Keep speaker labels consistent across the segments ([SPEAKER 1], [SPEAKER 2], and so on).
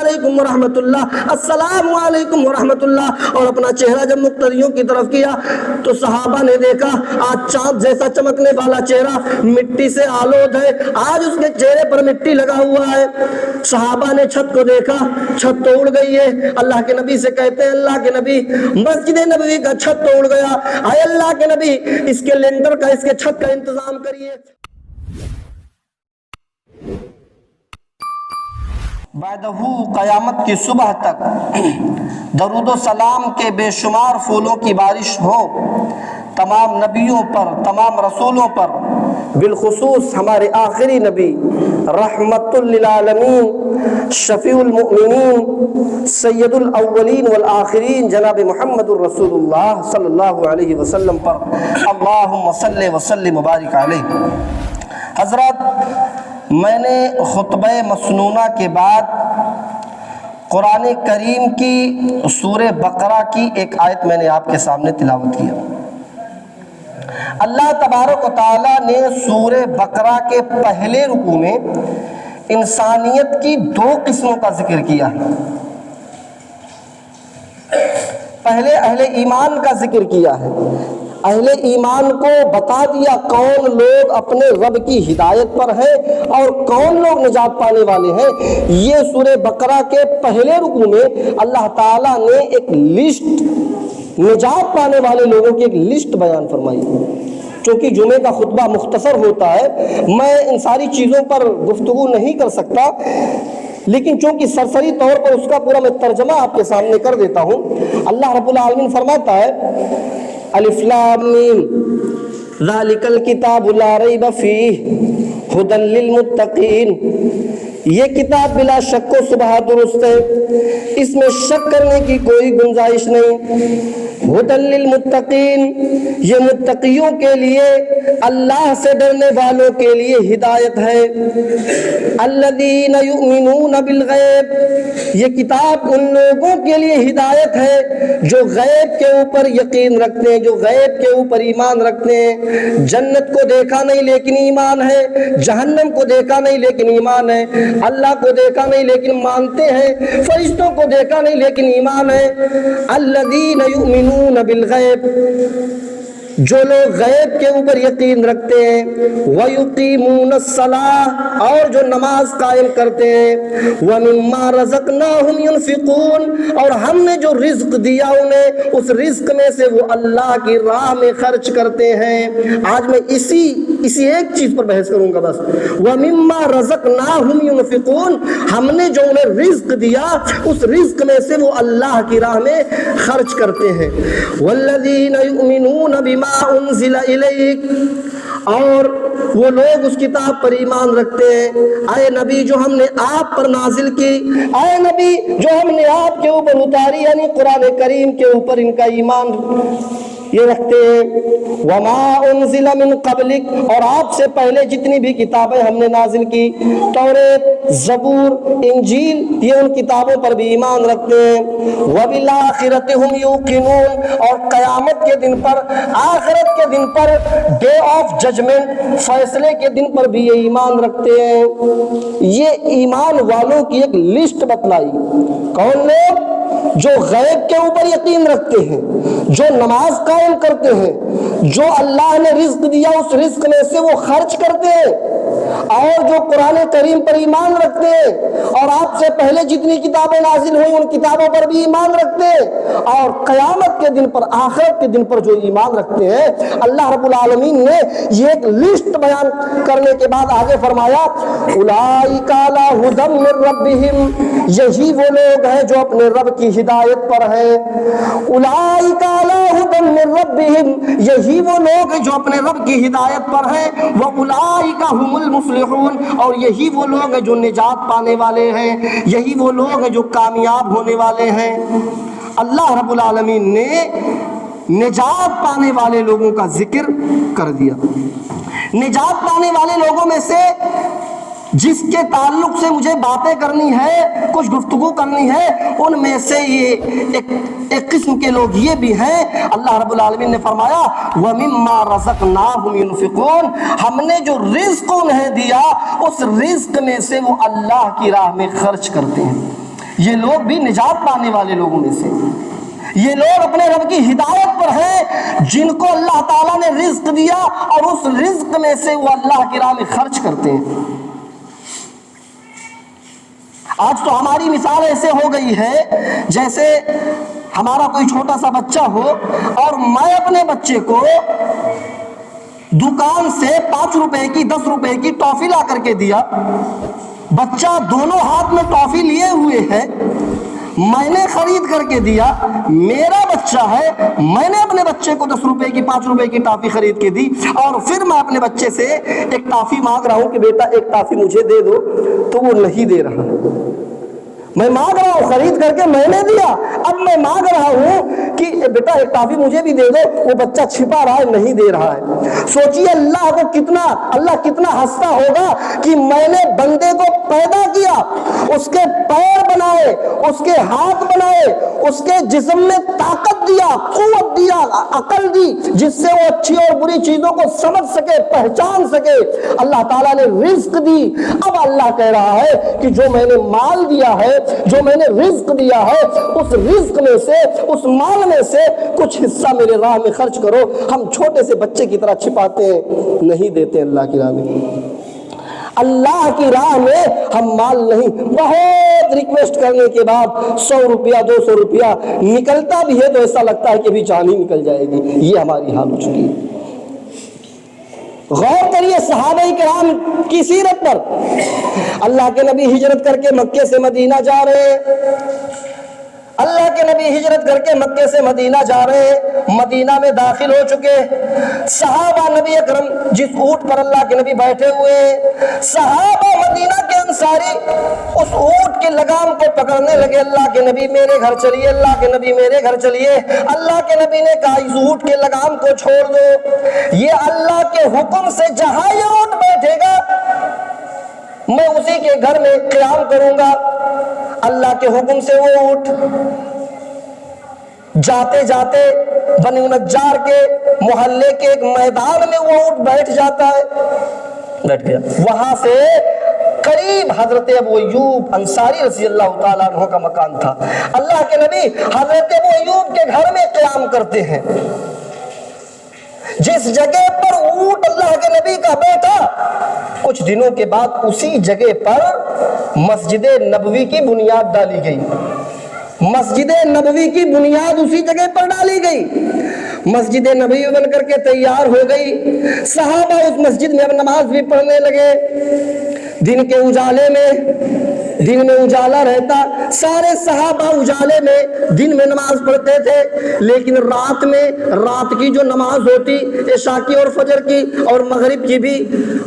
[SPEAKER 1] علیکم ورحمۃ اللہ، السلام علیکم ورحمۃ اللہ، اور اپنا چہرہ جب مقتدیوں کی طرف کیا تو صحابہ نے دیکھا آج چاند جیسا چمکنے والا چہرہ مٹی سے آلود ہے، آج اس کے چہرے پر مٹی لگا ہوا ہے۔ صحابہ نے چھت کو دیکھا، چھت تو اڑ گئی ہے۔ اللہ کے نبی سے کہتے ہیں اللہ کے نبی مسجد نبوی کا چھت تو اڑ گیا، اے اللہ کے نبی اس کے لینڈر کا، اس کے چھت کا انتظام کریے۔ بعدہ قیامت کی صبح تک درود و سلام کے بے شمار پھولوں کی بارش ہو تمام نبیوں پر، تمام رسولوں پر، بالخصوص ہمارے آخری نبی رحمت للعالمین، شفیع المؤمنین، سید الاولین والآخرین، جناب محمد الرسول اللہ صلی اللہ علیہ وسلم پر، اللہم صلی وسلم وبارک علیہ۔ حضرات، میں نے خطبہ مسنونہ کے بعد قرآن کریم کی سورہ بقرہ کی ایک آیت میں نے آپ کے سامنے تلاوت کیا۔ اللہ تبارک و تعالیٰ نے سورہ بقرہ کے پہلے رکوع میں انسانیت کی دو قسموں کا ذکر کیا ہے۔ پہلے اہل ایمان کا ذکر کیا ہے، اہل ایمان کو بتا دیا کون لوگ اپنے رب کی ہدایت پر ہیں اور کون لوگ نجات پانے والے ہیں۔ یہ سورہ بقرہ کے پہلے رکوع میں اللہ تعالیٰ نے ایک لسٹ، نجات پانے والے لوگوں کی ایک لسٹ بیان فرمائی۔ چونکہ جمعے کا خطبہ مختصر ہوتا ہے، میں ان ساری چیزوں پر گفتگو نہیں کر سکتا، لیکن چونکہ سرسری طور پر اس کا پورا میں ترجمہ آپ کے سامنے کر دیتا ہوں۔ اللہ رب العالمین فرماتا ہے الف لام میم ذالک الکتاب لا ریب فیہ ھدی للمتقین، یہ کتاب بلا شک و شبہ درست ہے، اس میں شک کرنے کی کوئی گنجائش نہیں۔ ھدی للمتقین، یہ متقیوں کے لیے، اللہ سے ڈرنے والوں کے لیے ہدایت ہے۔ الذین یؤمنون بالغیب، یہ کتاب ان لوگوں کے لیے ہدایت ہے جو غیب کے اوپر یقین رکھتے ہیں، جو غیب کے اوپر ایمان رکھتے ہیں۔ جنت کو دیکھا نہیں لیکن ایمان ہے، جہنم کو دیکھا نہیں لیکن ایمان ہے، اللہ کو دیکھا نہیں لیکن مانتے ہیں، فرشتوں کو دیکھا نہیں لیکن ایمان ہے۔ الذین یؤمنون بالغیب، جو لوگ غیب کے اوپر یقین رکھتے ہیں، وَيُقِيمُونَ الصَّلَاةَ، اور جو نماز قائم کرتے ہیں، وَمِمَّا رَزَقْنَاهُمْ يُنْفِقُونَ، اور ہم نے جو رزق دیا انہیں اس رزق میں سے وہ اللہ کی راہ میں خرچ کرتے ہیں۔ آج میں اسی ایک چیز پر بحث کروں گا بس، وَمِمَّا رَزَقْنَاهُمْ يُنْفِقُونَ، ہم نے جو انہیں رزق دیا اس رزق میں سے وہ اللہ کی راہ میں خرچ کرتے ہیں۔ وَالَّذِينَ يُؤْمِنُونَ بِمَا انزل الیک، اور وہ لوگ اس کتاب پر ایمان رکھتے ہیں، اے نبی جو ہم نے آپ پر نازل کی، اے نبی جو ہم نے آپ کے اوپر اتاری، یعنی قرآن کریم کے اوپر ان کا ایمان یہ رکھتے ہیں۔ وما انزل من قبلک، اور آپ سے پہلے جتنی بھی کتابیں ہم نے نازل کی، توریت، زبور، انجیل، یہ ان کتابوں پر بھی ایمان رکھتے ہیں۔ وبالآخرۃ ہم یوقنون، اور قیامت کے دن پر، آخرت کے دن پر، ڈے آف ججمنٹ، فیصلے کے دن پر بھی یہ ایمان رکھتے ہیں۔ یہ ایمان والوں کی ایک لسٹ بتلائی، کون لوگ؟ جو غیب کے اوپر یقین رکھتے ہیں، جو نماز قائم کرتے ہیں، جو اللہ نے رزق دیا اس رزق میں سے وہ خرچ کرتے ہیں، اور جو قرآن کریم پر ایمان رکھتے ہیں، اور آپ سے پہلے جتنی کتابیں نازل ہوئی ان کتابوں پر بھی ایمان رکھتے ہیں، اور قیامت کے دن پر، آخرت کے دن پر جو ایمان رکھتے ہیں۔ اللہ رب العالمین نے یہ ایک لسٹ بیان کرنے کے بعد آگے فرمایا اولئک علی ھدی من ربہم، یہی وہ لوگ ہیں جو اپنے رب کی ہدایت پر ہیں۔ اولئک علی ھدی من ربہم، یہی وہ لوگ ہیں جو اپنے رب کی ہدایت پر ہیں۔ واولئک ھم المفلحون، اور یہی وہ لوگ ہیں جو نجات پانے والے ہیں، یہی وہ لوگ ہیں جو کامیاب ہونے والے ہیں۔ اللہ رب العالمین نے نجات پانے والے لوگوں کا ذکر کر دیا۔ نجات پانے والے لوگوں میں سے جس کے تعلق سے مجھے باتیں کرنی ہے، کچھ گفتگو کرنی ہے، ان میں سے یہ ایک قسم کے لوگ یہ بھی ہیں۔ اللہ رب العالمین نے فرمایا وَمِمَّا رَزَقْنَاهُمْ يُنْفِقُونَ، ہم نے جو رزق انہیں دیا اس رزق میں سے وہ اللہ کی راہ میں خرچ کرتے ہیں۔ یہ لوگ بھی نجات پانے والے لوگوں میں سے، یہ لوگ اپنے رب کی ہدایت پر ہیں جن کو اللہ تعالیٰ نے رزق دیا اور اس رزق میں سے وہ اللہ کی راہ میں خرچ کرتے ہیں۔ آج تو ہماری مثال ایسے ہو گئی ہے جیسے ہمارا کوئی چھوٹا سا بچہ ہو اور میں اپنے بچے کو دکان سے 5 روپے کی 10 روپے کی ٹافی لا کر کے دیا، بچہ دونوں ہاتھ میں ٹافی لیے ہوئے ہے، میں نے خرید کر کے دیا، میرا بچہ ہے، میں نے اپنے بچے کو 10 روپے کی 5 روپے کی ٹافی خرید کے دی، اور پھر میں اپنے بچے سے ایک ٹافی مانگ رہا ہوں کہ بیٹا ایک ٹافی مجھے دے دو، تو وہ نہیں دے رہا۔ میں مانگ رہا ہوں، خرید کر کے میں نے دیا، اب میں مانگ رہا ہوں کہ بیٹا ایک ٹافی مجھے بھی دے دو، وہ بچہ چھپا رہا ہے، نہیں دے رہا ہے۔ سوچئے اللہ کتنا ہنستا ہوگا کہ میں نے بندے کو پیدا کیا، اس کے پیر بنائے، اس کے ہاتھ بنائے، اس کے جسم میں طاقت دیا، قوت دیا، عقل دی، جس سے وہ اچھی اور بری چیزوں کو سمجھ سکے، پہچان سکے۔ اللہ تعالیٰ نے رزق دی، اب اللہ کہہ رہا ہے کہ جو میں نے مال دیا ہے، جو میں نے رزق دیا ہے، اس رزق میں سے، اس مال میں سے کچھ حصہ میرے راہ میں خرچ کرو۔ ہم چھوٹے سے بچے کی طرح چھپاتے ہیں، نہیں دیتے اللہ کی راہ میں۔ اللہ کی راہ میں ہم مال نہیں، بہت ریکویسٹ کرنے کے بعد 100 روپیہ 200 روپیہ نکلتا بھی ہے تو ایسا لگتا ہے کہ بھی جان ہی نکل جائے گی۔ یہ ہماری حال ہو چکی ہے۔ غور کریے صحابہ کرام کی سیرت پر۔ اللہ کے نبی ہجرت کر کے مکے سے مدینہ جا رہے ہیں، اللہ کے نبی ہجرت کر کے مکے سے مدینہ جا رہے ہیں، مدینہ میں داخل ہو چکے، صحابہ نبی اکرم جس اونٹ پر اللہ کے نبی بیٹھے ہوئے ہیں، صحابہ مدینہ کے انصاری اس اونٹ کے لگام کو پکڑنے لگے۔ اللہ کے نبی میرے گھر چلیے، اللہ کے نبی میرے گھر چلیے۔ اللہ کے نبی نے کہا اس اونٹ کے لگام کو چھوڑ دو، یہ اللہ کے حکم سے جہاں یہ اونٹ بیٹھے گا میں اسی کے گھر میں قیام کروں گا۔ اللہ کے حکم سے وہ اونٹ جاتے جاتے بنی نجار کے محلے کے ایک میدان میں وہ اونٹ بیٹھ جاتا ہے، بیٹھ گیا۔ وہاں سے قریب حضرت ابو ایوب انصاری رضی اللہ تعالیٰ عنہ کا مکان تھا۔ اللہ کے نبی حضرت ابو ایوب کے گھر میں قیام کرتے ہیں۔ جس جگہ پر اونٹ اللہ کے نبی کا بیٹا، کچھ دنوں کے بعد اسی جگہ پر مسجد نبوی کی بنیاد ڈالی گئی۔ مسجد نبوی کی بنیاد اسی جگہ پر ڈالی گئی، مسجد نبوی بن کر کے تیار ہو گئی۔ صحابہ اس مسجد میں اب نماز بھی پڑھنے لگے۔ دن کے اجالے میں، دن میں اجالا رہتا، سارے صحابہ اجالے میں دن میں نماز پڑھتے تھے، لیکن رات میں، رات کی جو نماز ہوتی عشاء کی اور فجر کی اور مغرب کی بھی،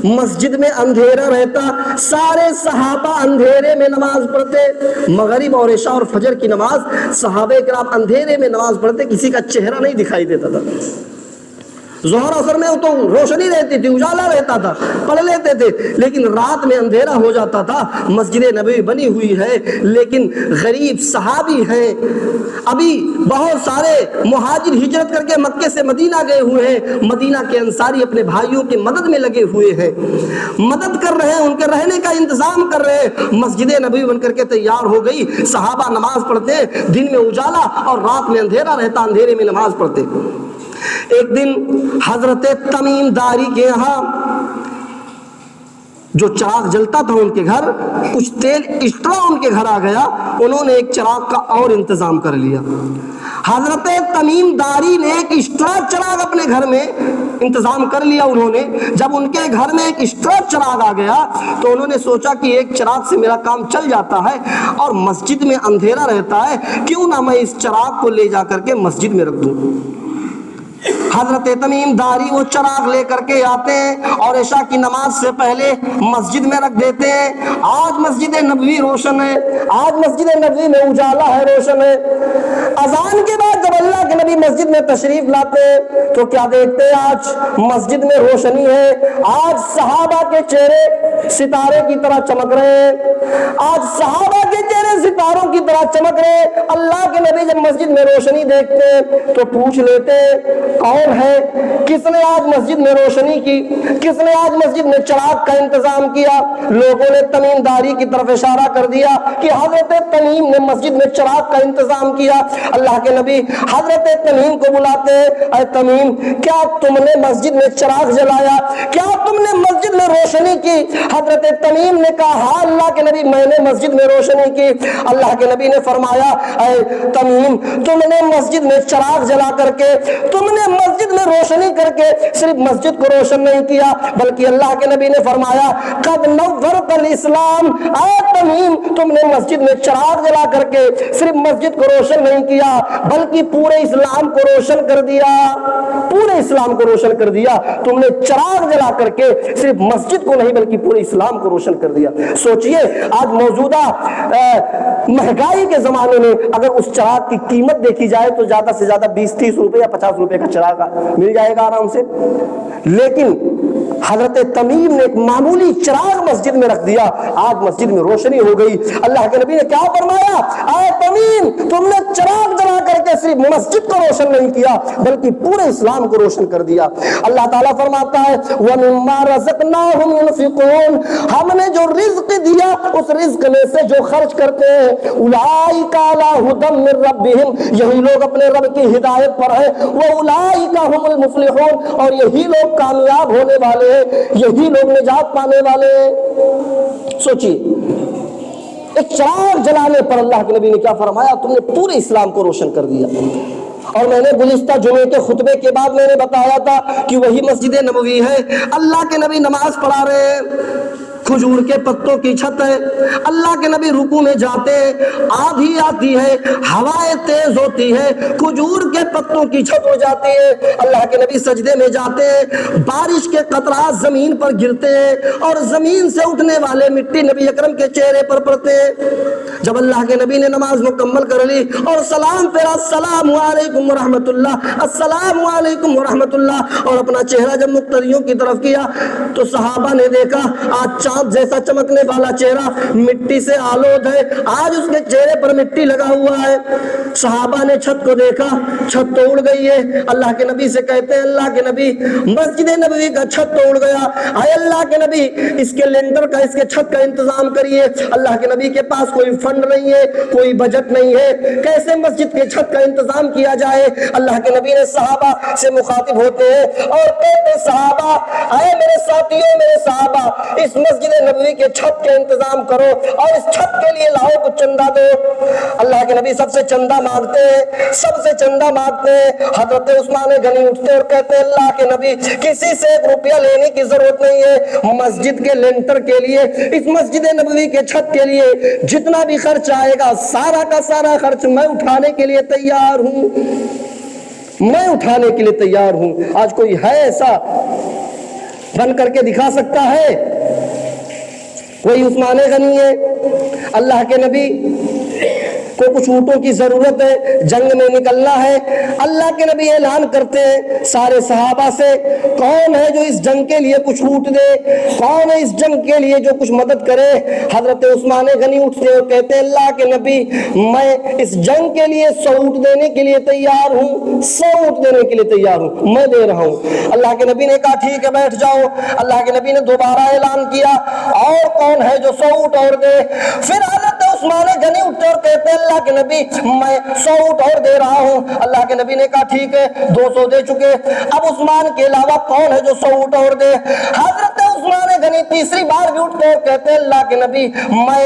[SPEAKER 1] مسجد میں اندھیرا رہتا، سارے صحابہ اندھیرے میں نماز پڑھتے۔ مغرب اور عشاء اور فجر کی نماز صحابہ کرام اندھیرے میں نماز پڑھتے، کسی کا چہرہ نہیں دکھائی دیتا تھا۔ ظہر اثر میں تو روشنی رہتی تھی، اجالا رہتا تھا، پڑھ لیتے تھے، لیکن رات میں اندھیرا ہو جاتا تھا۔ مسجد نبوی بنی ہوئی ہے، لیکن غریب صحابی ہیں، ابھی بہت سارے مہاجر ہجرت کر کے مکے سے مدینہ گئے ہوئے ہیں، مدینہ کے انصاری اپنے بھائیوں کی مدد میں لگے ہوئے ہیں، مدد کر رہے ہیں، ان کے رہنے کا انتظام کر رہے ہیں۔ مسجد نبوی بن کر کے تیار ہو گئی، صحابہ نماز پڑھتے، دن میں اجالا اور رات میں اندھیرا رہتا، اندھیرے میں نماز پڑھتے۔ ایک دن حضرت تمیم داری کے یہاں جو چراغ جلتا تھا ان کے گھر، کچھ تیل ایکسٹرا ان کے گھر آ گیا، انہوں نے ایک چراغ کا اور انتظام کر لیا۔ حضرت تمیم داری نے ایک ایکسٹرا چراغ اپنے گھر میں انتظام کر لیا۔ انہوں نے جب ان کے گھر میں ایک ایکسٹرا چراغ آ گیا تو انہوں نے سوچا کہ ایک چراغ سے میرا کام چل جاتا ہے اور مسجد میں اندھیرا رہتا ہے، کیوں نہ میں اس چراغ کو لے جا کر کے مسجد میں رکھ دوں۔ حضرت تمیم داری وہ چراغ لے کر کے آتے ہیں اور عشاء کی نماز سے پہلے مسجد میں رکھ دیتے ہیں۔ آج مسجد نبوی روشن ہے، آج مسجد نبوی میں اجالا ہے، روشن ہے۔ اذان کے بعد جب اللہ کے نبی مسجد میں تشریف لاتے ہیں تو کیا دیکھتے ہیں؟ آج مسجد میں روشنی ہے، آج صحابہ کے چہرے ستارے کی طرح چمک رہے ہیں، آج صحابہ کے چہرے ستاروں چاند کی طرح چمک رہے۔ اللہ کے نبی جب مسجد میں روشنی دیکھتے تو پوچھ لیتے کون ہے، کس نے آج مسجد میں روشنی کی، کس نے آج مسجد میں چراغ کا انتظام کیا؟ لوگوں نے تمیم داری کی طرف اشارہ کر دیا کہ حضرت تمیم نے مسجد میں چراغ کا انتظام کیا۔ اللہ کے نبی حضرت تمیم کو بلاتے، اے تمیم کیا تم نے مسجد میں چراغ جلایا، کیا تم نے مسجد میں روشنی کی؟ حضرت تمیم نے کہا ہاں اللہ کے نبی میں نے مسجد میں روشنی کی۔ اللہ کے نبی نے فرمایا اے تمیم تم نے مسجد میں چراغ جلا کر کے، تم نے مسجد میں روشنی کر کے صرف مسجد کو روشن نہیں کیا بلکہ اللہ کے نبی نے فرمایا قد نورت الاسلام، اے تمیم تم نے مسجد میں چراغ جلا کر کے صرف مسجد کو روشن نہیں کیا بلکہ پورے اسلام کو روشن کر دیا، پورے اسلام کو روشن کر دیا۔ تم نے چراغ جلا کر کے صرف مسجد کو نہیں بلکہ پورے اسلام کو روشن کر دیا۔ سوچئے آج موجودہ مہنگائی کے زمانے میں اگر اس چراغ کی قیمت دیکھی جائے تو زیادہ سے زیادہ 20-30 روپے یا 50 روپے کا چراغ مل جائے گا آرام سے، لیکن حضرت تمیم نے ایک معمولی چراغ مسجد میں رکھ دیا، آج مسجد میں روشنی ہو گئی۔ اللہ کے نبی نے کیا فرمایا اے تمیم تم نے چراغ جلا کر کے صرف مسجد کو روشن نہیں کیا بلکہ پورے اسلام کو روشن کر دیا۔ اللہ تعالیٰ فرماتا ہے وَمِمَّا رَزَقْنَاهُمْ يُنْفِقُونَ، ہم نے جو رزق دیا اس رزق میں سے جو خرچ کرتے ہیں أُولَٰئِكَ عَلَىٰ هُدًى مِّن رَّبِّهِمْ، یہی لوگ اپنے رب کی ہدایت پر ہیں، وَأُولَٰئِكَ هُمُ الْمُفْلِحُونَ، اور یہی لوگ کامیاب ہونے والے ہیں، یہی لوگ نجات پانے والے ہیں۔ سوچیے ایک چراغ جلانے پر اللہ کے نبی نے کیا فرمایا، تم نے پورے اسلام کو روشن کر دیا۔ اور میں نے گزشتہ جمعے کے خطبے کے بعد میں نے بتایا تھا کہ وہی مسجد نبوی ہے، اللہ کے نبی نماز پڑھا رہے ہیں، کھجور کے پتوں کی چھت ہے، اللہ کے نبی رکوع میں جاتے، آندھی آتی ہے، ہوائیں تیز ہوتی ہے، کھجور کے پتوں کی چھت ہو جاتی ہے، اللہ کے نبی سجدے میں جاتے، بارش کے قطرات زمین پر گرتے ہیں اور زمین سے اٹھنے والے مٹی نبی اکرم کے چہرے پر پڑتے ہیں۔ جب اللہ کے نبی نے نماز مکمل کر لی اور سلام پھیرا السلام علیکم ورحمۃ اللہ، السلام علیکم ورحمۃ اللہ، اور اپنا چہرہ جب مقتدیوں کی طرف کیا تو صحابہ نے دیکھا آج چاند جیسا چمکنے والا چہرہ مٹی سے آلود ہے، آج اس کے چہرے پر مٹی لگا ہوا ہے۔ صحابہ نے چھت کو دیکھا، چھت تو اڑ گئی ہے، اللہ کے نبی سے کہتے ہیں اللہ کے نبی مسجد نبوی کا چھت تو اڑ گیا، اے اللہ کے نبی اس کے لینٹر کا اس کے چھت کا انتظام کریے۔ اللہ کے نبی کے پاس کوئی فنڈ نہیں ہے، کوئی بجٹ نہیں ہے، کیسے مسجد کے چھت کا انتظام کیا جائے؟ اللہ کے نبی نے صحابہ سے مخاطب ہوتے ہیں اور کہتے صحابہ اے میرے ساتھیوں میرے صحابہ اس مسجد نبوی کے چھت کے انتظام کرو اور اس چھت کے لیے لاؤ کچھ چندہ دو۔ اللہ کے نبی سب سے چندہ مانگتے ہیں، سب سے چندہ مانگتے ہیں۔ حضرت عثمان غنی اٹھتے اور کہتے ہیں اللہ کے نبی کسی سے 1 روپیہ لینے کی ضرورت نہیں ہے، مسجد کے لینٹر کے لیے اس مسجد نبوی کے چھت کے لیے جتنا بھی خرچ آئے گا سارا کا سارا خرچ میں اٹھانے کے لیے تیار ہوں، میں اٹھانے کے لیے تیار ہوں۔ آج کوئی ہے ایسا بن کر کے دکھا سکتا ہے؟ وہی عثمان غنی ہے۔ اللہ کے نبی کو کچھ اونٹوں کی ضرورت ہے، جنگ میں نکلنا ہے، اللہ کے نبی اعلان کرتے ہیں سارے صحابہ سے کون ہے جو اس جنگ کے لیے کچھ اونٹ دے، کون ہے اس جنگ کے لیے جو کچھ مدد کرے؟ حضرت عثمان غنی اٹھتے اور کہتے ہیں اللہ کے نبی میں اس جنگ کے لیے 100 اونٹ دینے کے لیے تیار ہوں، 100 اونٹ دینے کے لیے تیار ہوں، میں دے رہا ہوں۔ اللہ کے نبی نے کہا ٹھیک ہے بیٹھ جاؤ۔ اللہ کے نبی نے دوبارہ اعلان کیا اور کون ہے جو 100 اونٹ اور دے؟ پھر حضرت عثمان غنی اٹھتے اور کہتے ہیں اللہ کے نبی میں 100 اونٹ اور دے رہا ہوں۔ اللہ کے نبی نے کہا ٹھیک ہے 200 دے چکے، اب عثمان کے علاوہ کون ہے جو 100 اونٹ اور دے؟ حضرت عثمان غنی تیسری بار بھی اٹھتے اور کہتے ہیں اللہ کے نبی میں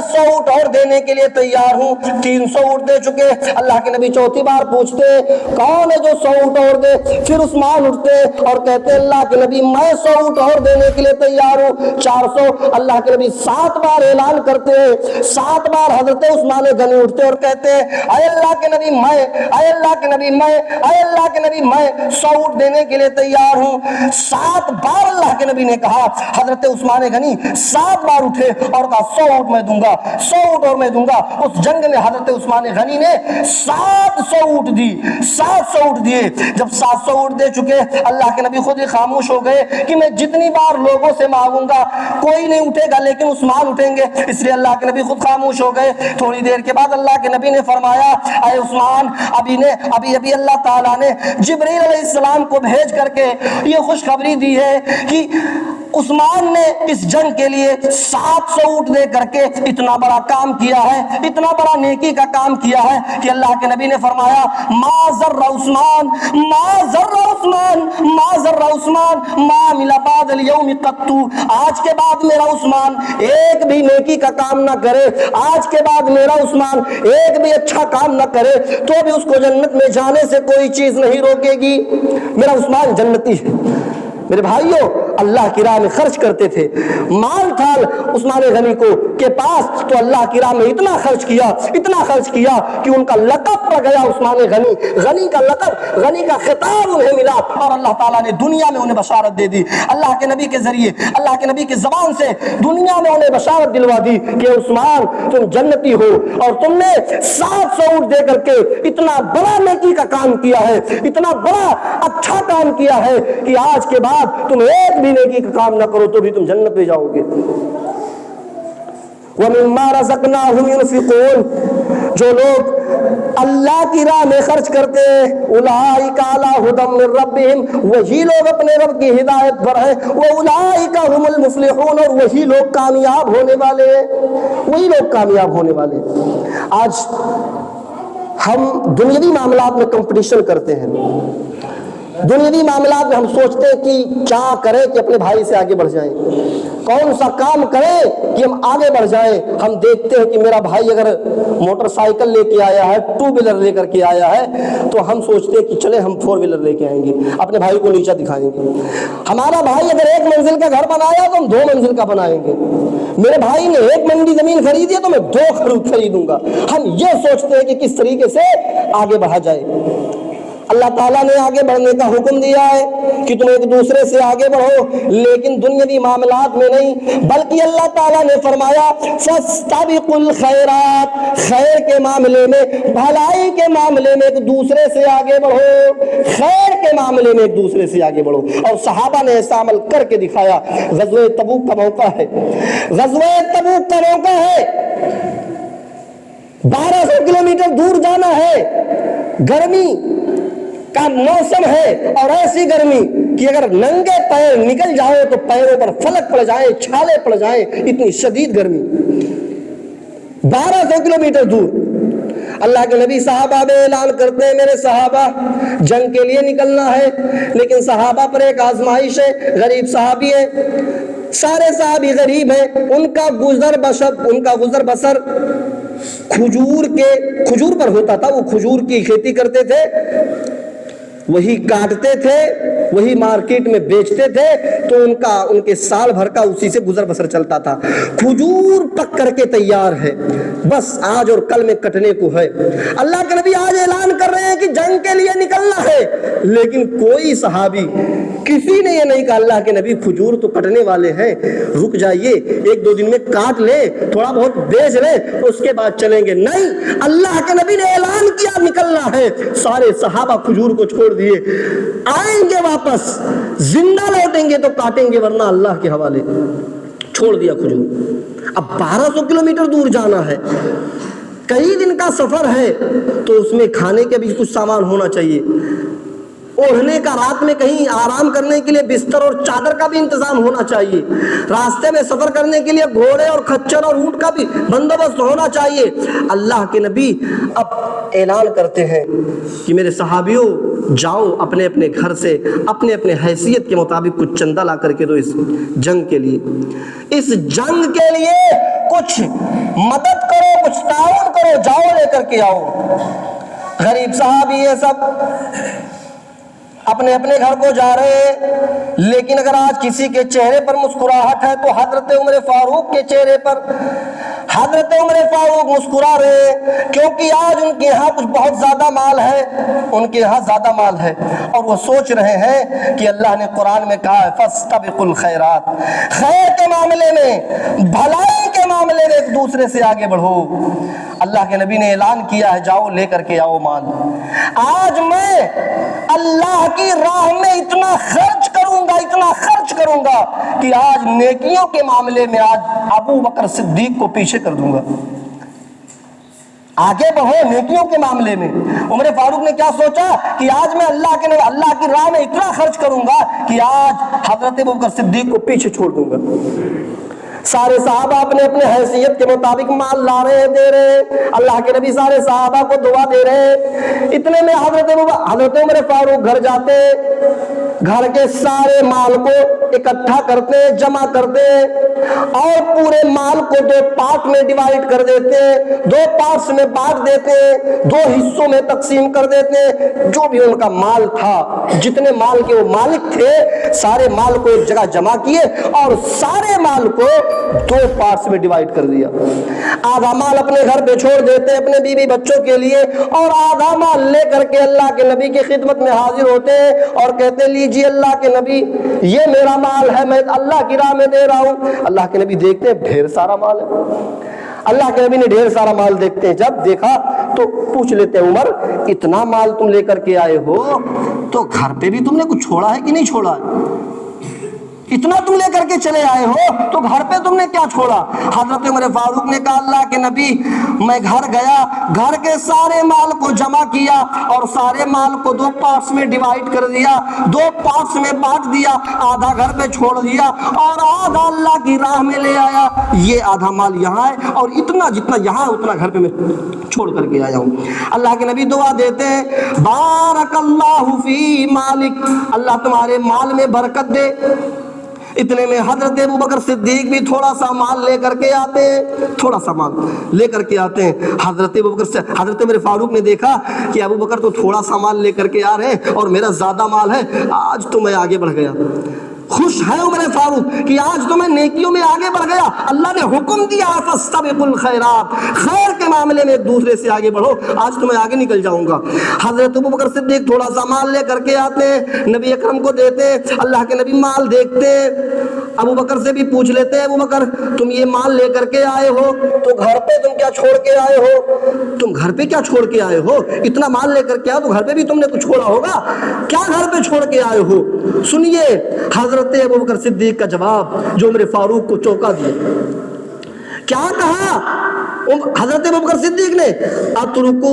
[SPEAKER 1] 100 اونٹ اور دینے کے لیے تیار ہوں، 300 اونٹ دے چکے۔ اللہ کے نبی چوتھی بار پوچھتے کون ہے جو 100 اونٹ اور دے؟ پھر عثمان اٹھتے اور کہتے ہیں اللہ کے نبی میں 100 اونٹ اور دینے کے لیے تیار ہوں، 400۔ اللہ کے نبی 7 بار اعلان کرتے ہیں، 7 بار حضرت عثمان غنی اٹھتے اور کہتے ہیں اے اللہ کے نبی میں، اے اللہ کے نبی میں، اے اللہ کے نبی میں 100 اونٹ دینے کے لیے تیار ہوں۔ 7 بار اللہ کے نبی نے کہا حضرت عثمان غنی 7 بار اٹھے اور کہا 100 اونٹ میں دوں گا، 100 اونٹ اور میں دوں گا۔ اس جنگ میں حضرت عثمان غنی نے 700 اونٹ دی، 700 اونٹ دیے۔ جب 700 اونٹ دے چکے، اللہ کے نبی خود ہی خاموش ہو گئے کہ میں جتنی بار لوگوں سے مانگوں گا کوئی نہیں اٹھے گا لیکن عثمان اٹھیں گے، اس لیے اللہ کے نبی خود خاموش ہو گئے۔ تھوڑی دیر کے بعد اللہ کے نبی نے فرمایا اے عثمان، ابھی اللہ تعالیٰ نے جبرائیل علیہ السلام کو بھیج کر کے یہ خوشخبری دی ہے کہ عثمان نے اس جنگ کے لیے 700 اونٹ دے کر کے اتنا بڑا کام کیا ہے، اتنا بڑا نیکی کا کام کیا ہے کہ اللہ کے نبی نے فرمایا ما ضر عثمان ما ضر عثمان ما ضر عثمان ما عمل بعد اليوم قط۔ آج کے بعد میرا عثمان ایک بھی نیکی کا کام نہ کرے، آج کے بعد میرا عثمان ایک بھی اچھا کام نہ کرے تو بھی اس کو جنت میں جانے سے کوئی چیز نہیں روکے گی۔ میرا عثمان جنتی ہے۔ میرے بھائیوں، اللہ کی راہ میں خرچ کرتے تھے، مال تھا عثمان غنی کو کے پاس تو اللہ کی راہ میں اتنا خرچ کیا کہ ان کا لقب پڑ گیا عثمان غنی، غنی کا لقب، غنی کا خطاب انہیں ملا، اور اللہ تعالیٰ نے دنیا میں انہیں بشارت دے دی، اللہ کے نبی کے ذریعے، اللہ کے نبی کی زبان سے دنیا میں انہیں بشارت دلوا دی کہ عثمان تم جنتی ہو، اور تم نے 700 اونٹ دے کر کے اتنا بڑا نیکی کا کام کیا ہے، اتنا بڑا اچھا کام کیا ہے کہ آج کے بعد تم ایک بھی نیکی کا کام نہ کرو تو بھی تم جنت میں جاؤ گے۔ وَمِمَّا رَزَقْنَاهُمْ يُنْفِقُونَ، جو لوگ اللہ کی راہ میں خرچ کرتے ہیں اولئک علی ھدی من ربہم، وہی لوگ اپنے رب کی ہدایت پر ہیں، واولئک ھم المفلحون، اور وہی لوگ کامیاب ہونے والے ہیں، وہی لوگ کامیاب ہونے والے ہیں۔ آج ہم دنیاوی معاملات میں کمپٹیشن کرتے ہیں، دنیاوی معاملات میں ہم سوچتے ہیں کہ کیا کریں کہ اپنے بھائی سے آگے بڑھ جائیں، کون سا کام کریں کہ ہم آگے بڑھ جائیں۔ ہم دیکھتے ہیں کہ میرا بھائی اگر موٹر سائیکل لے کے آیا ہے، 2 ویلر لے کر کے آیا ہے، تو ہم سوچتے ہیں کہ چلے ہم 4 ویلر لے کے آئیں گے، اپنے بھائی کو نیچا دکھائیں گے۔ ہمارا بھائی اگر 1 منزل کا گھر بنایا تو ہم 2 منزل کا بنائیں گے۔ میرے بھائی نے 1 منڈی زمین خریدی ہے تو میں 2 خریدوں گا۔ ہم یہ سوچتے ہیں کہ کس طریقے سے آگے بڑھا جائے۔ اللہ تعالیٰ نے آگے بڑھنے کا حکم دیا ہے کہ تم ایک دوسرے سے آگے بڑھو، لیکن دنیاوی معاملات میں نہیں، بلکہ اللہ تعالیٰ نے فرمایا فاستبقوا الخیرات، خیر کے معاملے میں، بھلائی کے معاملے میں ایک دوسرے سے آگے بڑھو، خیر کے معاملے میں ایک دوسرے سے آگے بڑھو۔ اور صحابہ نے ایسا عمل کر کے دکھایا۔ غزوہ تبوک کا موقع ہے، غزوہ تبوک کا موقع ہے، 1200 کلومیٹر دور جانا ہے، گرمی کا موسم ہے، اور ایسی گرمی کہ اگر ننگے پیر نکل جائے تو پیروں پر فلک پڑ جائے، چھالے پڑ جائیں، اتنی شدید گرمی، 1200 کلومیٹر دور۔ اللہ کے نبی صحابہ میں اعلان کرتے ہیں میرے صحابہ جنگ کے لیے نکلنا ہے، لیکن صحابہ پر ایک آزمائش ہے، غریب صحابی ہیں، سارے صحابی غریب ہیں، ان کا گزر بسر کھجور پر ہوتا تھا، وہ کھجور کی کھیتی کرتے تھے، وہی کاٹتے تھے، وہی مارکیٹ میں بیچتے تھے، تو ان کے سال بھر کا اسی سے گزر بسر چلتا تھا۔ کھجور پک کر کے تیار ہے، بس آج اور کل میں کٹنے کو ہے۔ اللہ کے نبی آج اعلان کر رہے ہیں کہ جنگ کے لیے نکلنا ہے، لیکن کوئی صحابی، کسی نے یہ نہیں کہا اللہ کے نبی کھجور تو کٹنے والے ہیں، رک جائیے 1-2 دن میں کاٹ لیں، تھوڑا بہت بیچ لیں، اس کے بعد چلیں گے۔ نہیں، اللہ کے نبی نے اعلان کیا نکلنا ہے۔ سارے صحابہ کھجور کو چھوڑ دیے، آئیں گے واپس، زندہ لوٹیں گے تو کاٹیں گے، ورنہ اللہ کے حوالے، چھوڑ دیا کھجور۔ اب 1200 کلومیٹر دور جانا ہے، کئی دن کا سفر ہے، تو اس میں کھانے کے بھی کچھ سامان ہونا چاہیے، اوڑھنے کا، رات میں کہیں آرام کرنے کے لیے بستر اور چادر کا بھی انتظام ہونا چاہیے، راستے میں سفر کرنے کے لیے گھوڑے اور خچر اور اونٹ کا بھی بندوبست ہونا چاہیے۔ اللہ کے نبی اب اعلان کرتے ہیں کہ میرے صحابیوں جاؤ اپنے اپنے گھر سے اپنے اپنے حیثیت کے مطابق کچھ چندہ لا کر کے دو، اس جنگ کے لیے، اس جنگ کے لیے کچھ مدد کرو، کچھ تعاون کرو، جاؤ لے کر کے آؤ۔ غریب صحابی یہ سب اپنے اپنے گھر کو جا رہے ہیں، لیکن اگر آج کسی کے چہرے پر مسکراہٹ ہے تو حضرت عمر فاروق کے چہرے پر حضرت عمر فاروق مسکرا رہے ہیں، کیونکہ آج ان کے ہاں کچھ بہت زیادہ مال ہے، ان کے ہاں زیادہ مال ہے، اور وہ سوچ رہے ہیں کہ اللہ نے قرآن میں کہا ہے فاستبقوا الخیرات، خیر کے معاملے میں، بھلائی کے معاملے میں ایک دوسرے سے آگے بڑھو۔ اللہ کے نبی نے اعلان کیا ہے جاؤ لے کر کے آؤ مال۔ آج میں اللہ کی راہ میں اتنا خرچ کروں گا کہ آج نیکیوں کے معاملے میں آج ابو بکر صدیق کو پیچھے کر دوں گا۔ آگے بڑھو نیکیوں کے معاملے میں۔ عمر فاروق نے کیا سوچا کہ آج میں اللہ کی راہ میں اتنا خرچ کروں گا کہ آج حضرت ابو بکر صدیق کو پیچھے چھوڑ دوں گا۔ سارے صحابہ اپنے اپنے حیثیت کے مطابق مال لا رہے ہیں، دے رہے ہیں، اللہ کے نبی سارے صحابہ کو دعا دے رہے ہیں۔ اتنے میں حضرت عمر فاروق گھر جاتے، گھر کے سارے مال کو اکٹھا کرتے، جمع کرتے اور پورے مال کو 2 پارٹ میں ڈیوائیڈ کر دیتے، 2 پارٹس میں بانٹ دیتے، 2 حصوں میں تقسیم کر دیتے۔ جو بھی ان کا مال تھا، جتنے مال کے وہ مالک تھے، سارے مال کو ایک جگہ جمع کیے اور سارے مال کو 2 پارٹس میں ڈیوائیڈ کر دیا۔ آدھا مال اپنے گھر پہ چھوڑ دیتے اپنے بیوی بچوں کے لیے، اور آدھا مال لے کر کے اللہ کے نبی کی خدمت میں حاضر ہوتے اور کہتے لیجیے اللہ کے نبی یہ میرا مال ہے، میں اللہ کی راہ میں دے رہا ہوں۔ اللہ کے نبی دیکھتے ہیں ڈھیر سارا مال ہے۔ اللہ کے نبی نے ڈھیر سارا مال دیکھتے ہیں، جب دیکھا تو پوچھ لیتے ہیں عمر اتنا مال تم لے کر کے آئے ہو تو گھر پہ بھی تم نے کچھ چھوڑا ہے کہ نہیں چھوڑا ہے؟ اتنا تم لے کر کے چلے آئے ہو تو گھر پہ تم نے کیا چھوڑا؟ حضرت عمر فاروق نے کہا اللہ کے نبی میں گھر گیا، گھر کے سارے مال کو جمع کیا اور سارے مال کو 2 پارٹس میں ڈیوائیڈ کر دیا، 2 پارٹس میں بانٹ دیا، آدھا گھر پہ چھوڑ دیا اور آدھا اللہ کی راہ میں لے آیا۔ یہ آدھا مال یہاں ہے اور اتنا جتنا یہاں اتنا گھر پہ میں چھوڑ کر کے آیا ہوں۔ اللہ کے نبی دعا دیتے ہیں بارک اللہ فی مالک، اللہ تمہارے مال میں برکت دے۔ اتنے میں حضرت ابو بکر صدیق بھی تھوڑا سا مال لے کر کے آتے ہیں، تھوڑا سا مال لے کر کے آتے ہیں۔ حضرت عمر فاروق نے دیکھا کہ ابو بکر تو تھوڑا سا مال لے کر کے آ رہے ہیں اور میرا زیادہ مال ہے، آج تو میں آگے بڑھ گیا۔ خوش ہے عمر فاروق کہ آج تو میں نیکیوں میں آگے بڑھ گیا، اللہ نے حکم دیا فاستبقوا الخیرات، خیر کے معاملے میں ایک دوسرے سے آگے بڑھو، آج تو میں آگے نکل جاؤں گا۔ حضرت ابو بکر صدیق تھوڑا سا مال لے کر کے آتے ہیں، نبی اکرم کو دیتے ہیں، اللہ کے نبی مال دیکھتے ہیں، ابو بکر سے بھی پوچھ لیتے ہیں ابو بکر تم یہ مال لے کر کے آئے ہو تو گھر پہ تم کیا چھوڑ کے آئے ہو؟ تم گھر پہ کیا چھوڑ کے آئے ہو؟ اتنا مال لے کر کے آئے تو گھر پہ بھی تم نے کچھ چھوڑا ہوگا، کیا گھر پہ چھوڑ کے آئے ہو؟ سنیے حضرت ابو بکر صدیق کا جواب جو عمر فاروق کو چونکا دیا۔ کیا کہا حضرت ابو بکر صدیق نے؟ اترکو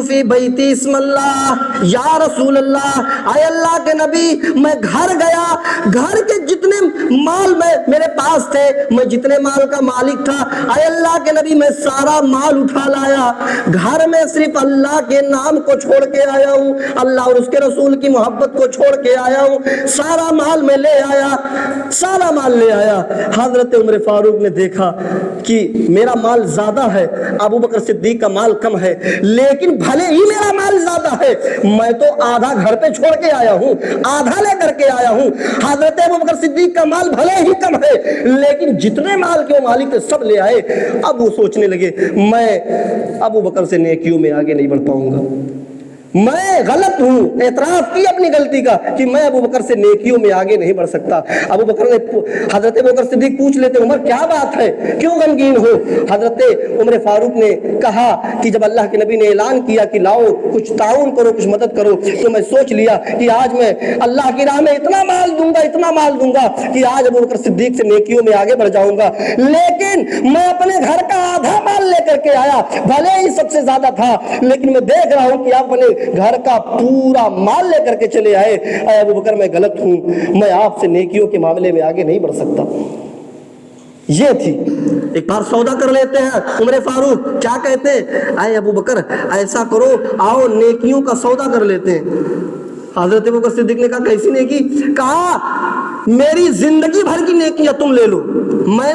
[SPEAKER 1] فی بیتی اسم اللہ یا رسول اللہ، اے اللہ کے نبی میں گھر گیا، گھر کے جتنے مال میرے پاس تھے، میں جتنے مال کا مالک تھا، اے اللہ کے نبی میں سارا مال اٹھا لایا، گھر میں صرف اللہ کے نام کو چھوڑ کے آیا ہوں، اللہ اور اس کے رسول کی محبت کو چھوڑ کے آیا ہوں، سارا مال میں لے آیا، سارا مال لے آیا۔ حضرت عمر فاروق نے دیکھا کہ میرا مال زیادہ ہے، ابو بکر صدیق کا مال کم ہے، لیکن بھلے ہی میرا مال زیادہ ہے، میں تو آدھا گھر پہ چھوڑ کے آیا ہوں، آدھا لے کر کے آیا ہوں۔ حضرت ابو بکر صدیق کا مال بھلے ہی کم ہے، لیکن جتنے مال کے وہ مالک تھے سب لے آئے۔ اب وہ سوچنے لگے میں ابو بکر سے نیکیوں میں آگے نہیں بڑھ پاؤں گا، میں غلط ہوں، اعتراف کی اپنی غلطی کا کہ میں ابو بکر سے نیکیوں میں آگے نہیں بڑھ سکتا۔ ابو بکر نے حضرت ابو بکر صدیق پوچھ لیتے عمر کیا بات ہے، کیوں غمگین ہو؟ حضرت عمر فاروق نے کہا کہ جب اللہ کے نبی نے اعلان کیا کہ لاؤ کچھ تعاون کرو، کچھ مدد کرو، تو میں سوچ لیا کہ آج میں اللہ کی راہ میں اتنا مال دوں گا، اتنا مال دوں گا کہ آج ابو بکر صدیق سے نیکیوں میں آگے بڑھ جاؤں گا، لیکن میں اپنے گھر کا آدھا مال لے کر کے آیا، بھلے ہی سب سے زیادہ تھا، لیکن میں دیکھ رہا ہوں کہ آپ اپنے گھر کا پورا مال لے کر کے چلے آئے۔ اے ابو بکر میں غلط ہوں، میں آپ سے نیکیوں کے معاملے میں آگے نہیں بڑھ سکتا۔ یہ تھی ایک بار سودا کر لیتے ہیں۔ عمر فاروق کیا کہتے ہیں؟ اے ابو بکر ایسا کرو، آؤ نیکیوں کا سودا کر لیتے ہیں۔ حضرت ابو بکر صدیق نے کہا کیسی نیکی؟ کہا میری زندگی بھر کی نیکیاں تم لے لو، میں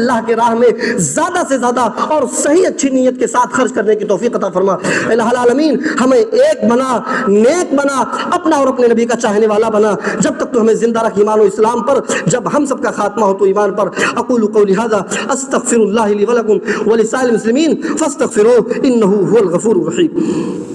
[SPEAKER 1] اللہ کے راہ میں زیادہ سے زیادہ اور صحیح اچھی نیت کے ساتھ خرچ کرنے کی توفیق عطا فرما۔ الہ العالمین ہمیں ایک بنا، نیک بنا، اپنا اور اپنے نبی کا چاہنے والا بنا۔ جب تک تو ہمیں زندہ رکھ ایمان و اسلام پر، جب ہم سب کا خاتمہ ہو تو ایمان پر۔ اقول قولی ھذا استغفر اللہ لی ولکم ولسائر المسلمین فاستغفروہ انہ هو الغفور الرحیم۔